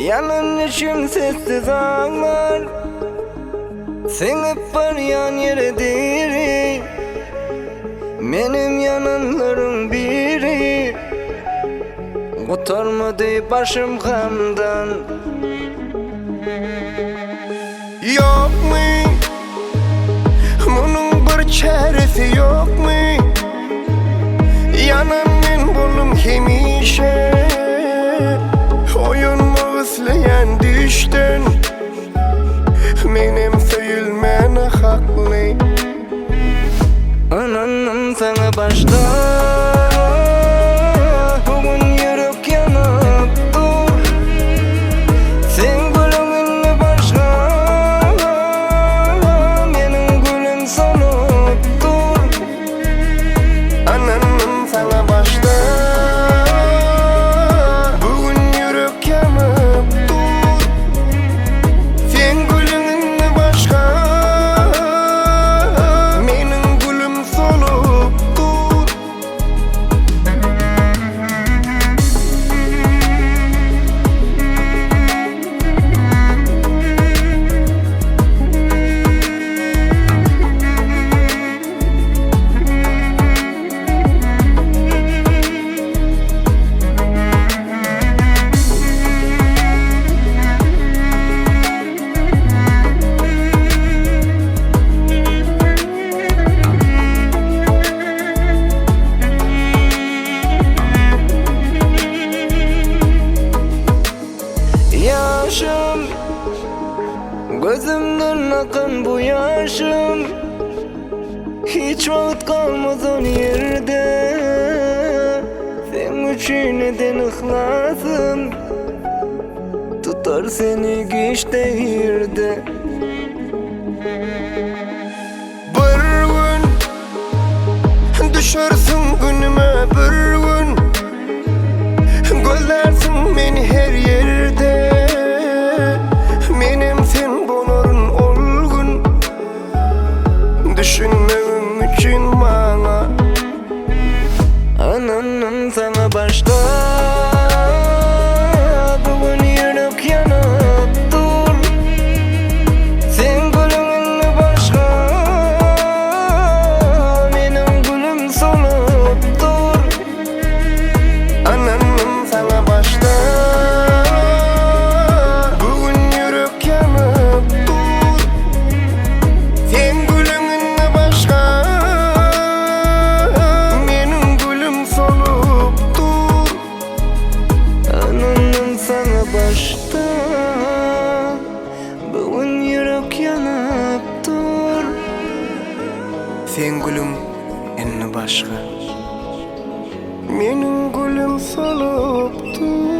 Yanılışım sessiz ağlar, singip baryan yeredir. Menim yananlarım biri, kotarmadı başım gamdan. Yok mu? Bunun bir çaresi yok mu? Yanan men bolum hemişe, oyunmu ıslayan düştün. Menim söyülmene haklı. Ananım sana başta, bugün yürek yanıp dur. Sen gülümünle başka, benim gülüm solup dur. Ananım sana başta, bugün yürek yanıp dur. Sen gülümünle başka, benim gülüm solup dur. Yaşım, gözümden akan bu yaşım, hiç vakit kalmaz o yerde. Sen için neden ihlasım, tutar seni güçte yerde. Bir gün düşersin günüme, bir gün gözlersin beni her yerde. Menim sen bolorun ol gün, düşünmem için bana. Ananım sana başta, bugün yürek yanıp dur. Sen gülümünle başka, benim gülüm solup dur. Ananım sana başta, bugün yürek yanıp dur. Sen gülümünle başka, benim gülüm solup dur. Ananım sana başta, bugün yürek yanıp dur. Sen gülüm enni başka, benim gülüm solup dur.